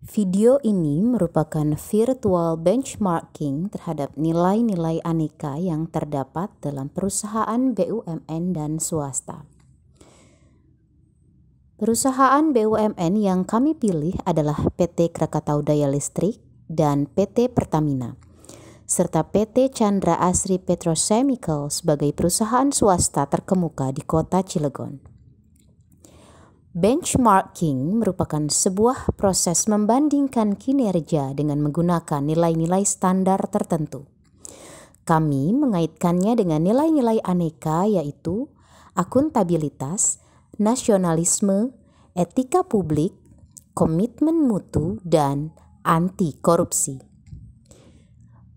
Video ini merupakan virtual benchmarking terhadap nilai-nilai aneka yang terdapat dalam perusahaan BUMN dan swasta. Perusahaan BUMN yang kami pilih adalah PT Krakatau Daya Listrik dan PT Pertamina, serta PT Chandra Asri Petrochemical sebagai perusahaan swasta terkemuka di kota Cilegon. Benchmarking merupakan sebuah proses membandingkan kinerja dengan menggunakan nilai-nilai standar tertentu. Kami mengaitkannya dengan nilai-nilai aneka yaitu akuntabilitas, nasionalisme, etika publik, komitmen mutu, dan anti korupsi.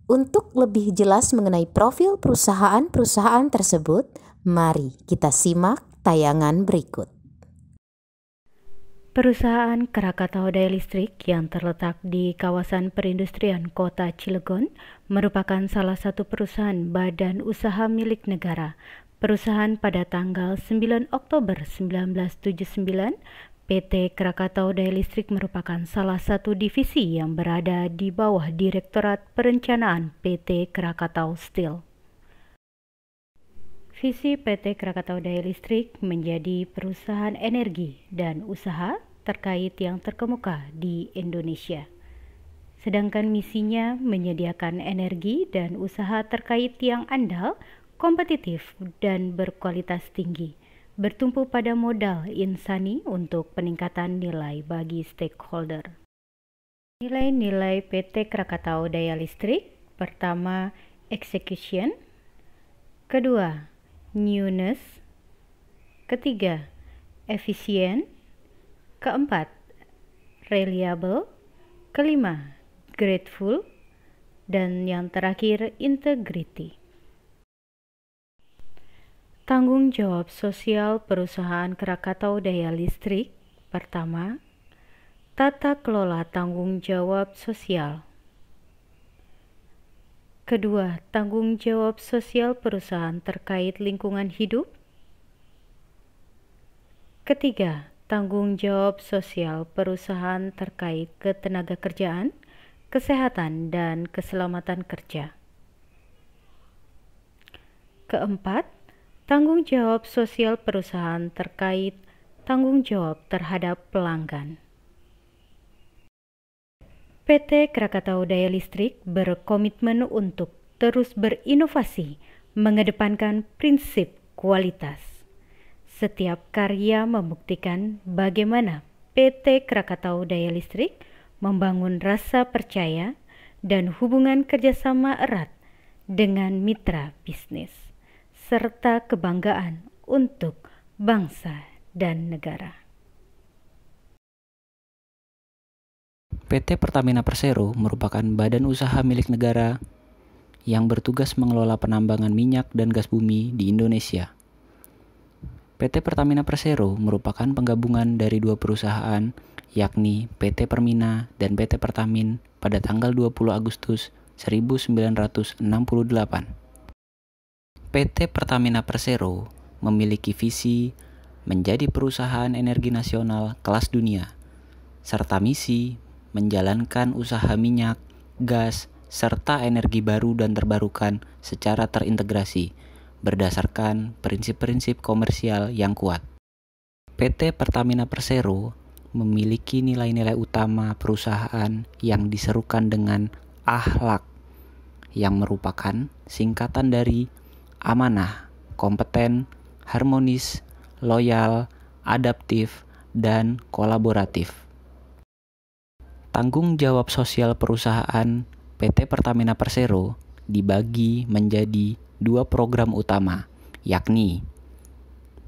Untuk lebih jelas mengenai profil perusahaan-perusahaan tersebut, mari kita simak tayangan berikut. Perusahaan Krakatau Daya Listrik yang terletak di kawasan perindustrian Kota Cilegon merupakan salah satu perusahaan badan usaha milik negara. Perusahaan pada tanggal 9 Oktober 1979, PT Krakatau Daya Listrik merupakan salah satu divisi yang berada di bawah Direktorat Perencanaan PT Krakatau Steel. Visi PT Krakatau Daya Listrik menjadi perusahaan energi dan usaha terkait yang terkemuka di Indonesia. Sedangkan misinya menyediakan energi dan usaha terkait yang andal, kompetitif, dan berkualitas tinggi, bertumpu pada modal insani untuk peningkatan nilai bagi stakeholder. Nilai-nilai PT Krakatau Daya Listrik: pertama, execution; kedua, newness; ketiga, efisien; keempat, reliable; kelima, grateful; dan yang terakhir, integrity. Tanggung jawab sosial perusahaan Krakatau Daya Listrik: pertama, tata kelola tanggung jawab sosial; kedua, tanggung jawab sosial perusahaan terkait lingkungan hidup; ketiga, tanggung jawab sosial perusahaan terkait ketenagakerjaan, kesehatan, dan keselamatan kerja; keempat, tanggung jawab sosial perusahaan terkait tanggung jawab terhadap pelanggan. PT Krakatau Daya Listrik berkomitmen untuk terus berinovasi, mengedepankan prinsip kualitas. Setiap karya membuktikan bagaimana PT Krakatau Daya Listrik membangun rasa percaya dan hubungan kerjasama erat dengan mitra bisnis, serta kebanggaan untuk bangsa dan negara. PT Pertamina Persero merupakan badan usaha milik negara yang bertugas mengelola penambangan minyak dan gas bumi di Indonesia. PT Pertamina Persero merupakan penggabungan dari dua perusahaan, yakni PT Permina dan PT Pertamin pada tanggal 20 Agustus 1968. PT Pertamina Persero memiliki visi menjadi perusahaan energi nasional kelas dunia, serta misi menjalankan usaha minyak, gas, serta energi baru dan terbarukan secara terintegrasi berdasarkan prinsip-prinsip komersial yang kuat. PT Pertamina Persero memiliki nilai-nilai utama perusahaan yang diserukan dengan akhlak, yang merupakan singkatan dari amanah, kompeten, harmonis, loyal, adaptif, dan kolaboratif. Tanggung jawab sosial perusahaan PT Pertamina Persero dibagi menjadi dua program utama, yakni: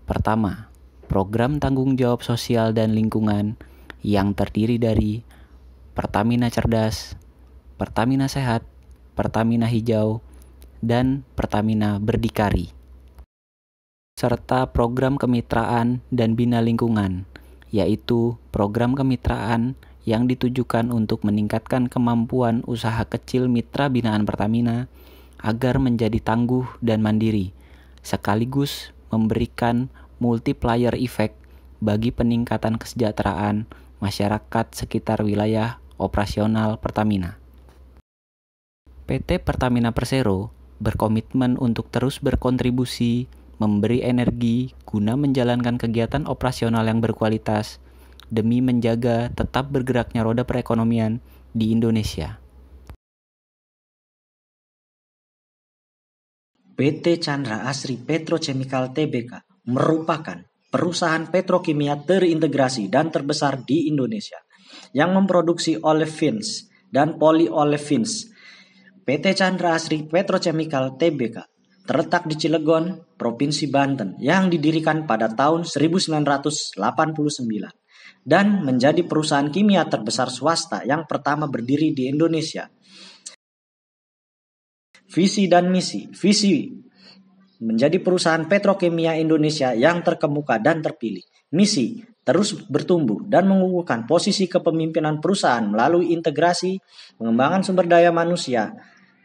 pertama, program tanggung jawab sosial dan lingkungan yang terdiri dari Pertamina Cerdas, Pertamina Sehat, Pertamina Hijau, dan Pertamina Berdikari, serta program kemitraan dan bina lingkungan, yaitu program kemitraan yang ditujukan untuk meningkatkan kemampuan usaha kecil mitra binaan Pertamina agar menjadi tangguh dan mandiri, sekaligus memberikan multiplier effect bagi peningkatan kesejahteraan masyarakat sekitar wilayah operasional Pertamina. PT Pertamina Persero berkomitmen untuk terus berkontribusi, memberi energi guna menjalankan kegiatan operasional yang berkualitas demi menjaga tetap bergeraknya roda perekonomian di Indonesia. PT Chandra Asri Petrochemical Tbk merupakan perusahaan petrokimia terintegrasi dan terbesar di Indonesia yang memproduksi olefins dan polyolefins. PT Chandra Asri Petrochemical Tbk terletak di Cilegon, Provinsi Banten yang didirikan pada tahun 1989 dan menjadi perusahaan kimia terbesar swasta yang pertama berdiri di Indonesia. Visi dan misi. Visi menjadi perusahaan petrokimia Indonesia yang terkemuka dan terpilih. Misi terus bertumbuh dan mengukuhkan posisi kepemimpinan perusahaan melalui integrasi, pengembangan sumber daya manusia,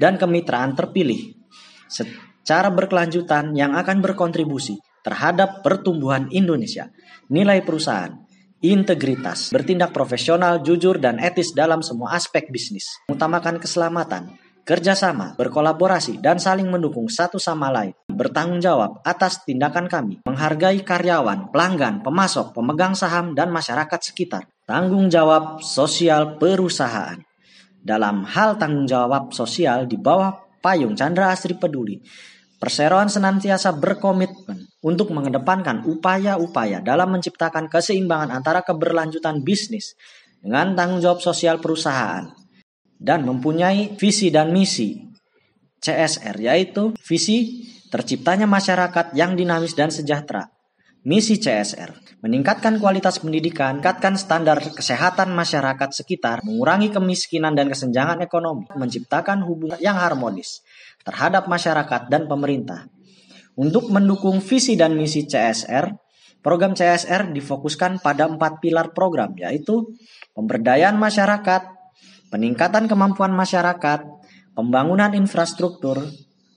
dan kemitraan terpilih secara berkelanjutan yang akan berkontribusi terhadap pertumbuhan Indonesia. Nilai perusahaan, integritas, bertindak profesional, jujur, dan etis dalam semua aspek bisnis, mengutamakan keselamatan, kerjasama, berkolaborasi, dan saling mendukung satu sama lain. Bertanggung jawab atas tindakan kami, menghargai karyawan, pelanggan, pemasok, pemegang saham, dan masyarakat sekitar. Tanggung jawab sosial perusahaan. Dalam hal tanggung jawab sosial di bawah payung Chandra Asri Peduli, perseroan senantiasa berkomitmen untuk mengedepankan upaya-upaya dalam menciptakan keseimbangan antara keberlanjutan bisnis dengan tanggung jawab sosial perusahaan, dan mempunyai visi dan misi CSR, yaitu visi terciptanya masyarakat yang dinamis dan sejahtera. Misi CSR, meningkatkan kualitas pendidikan, meningkatkan standar kesehatan masyarakat sekitar, mengurangi kemiskinan dan kesenjangan ekonomi, menciptakan hubungan yang harmonis terhadap masyarakat dan pemerintah. Untuk mendukung visi dan misi CSR, program CSR difokuskan pada 4 pilar program, yaitu pemberdayaan masyarakat, peningkatan kemampuan masyarakat, pembangunan infrastruktur,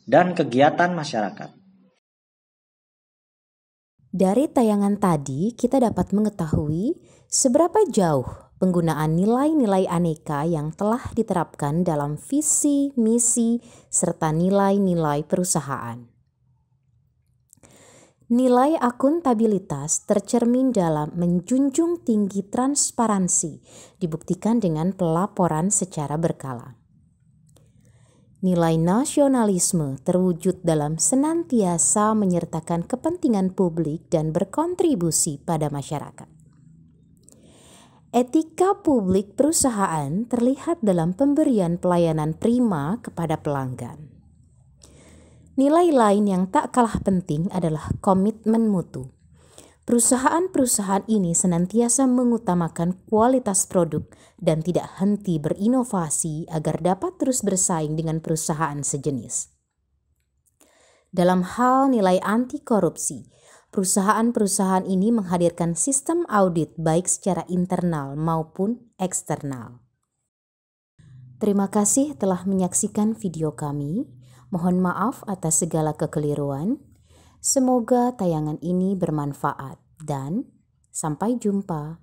dan kegiatan masyarakat. Dari tayangan tadi, kita dapat mengetahui seberapa jauh penggunaan nilai-nilai aneka yang telah diterapkan dalam visi, misi, serta nilai-nilai perusahaan. Nilai akuntabilitas tercermin dalam menjunjung tinggi transparansi, dibuktikan dengan pelaporan secara berkala. Nilai nasionalisme terwujud dalam senantiasa menyertakan kepentingan publik dan berkontribusi pada masyarakat. Etika publik perusahaan terlihat dalam pemberian pelayanan prima kepada pelanggan. Nilai lain yang tak kalah penting adalah komitmen mutu. Perusahaan-perusahaan ini senantiasa mengutamakan kualitas produk dan tidak henti berinovasi agar dapat terus bersaing dengan perusahaan sejenis. Dalam hal nilai anti korupsi, perusahaan-perusahaan ini menghadirkan sistem audit baik secara internal maupun eksternal. Terima kasih telah menyaksikan video kami. Mohon maaf atas segala kekeliruan. Semoga tayangan ini bermanfaat dan sampai jumpa.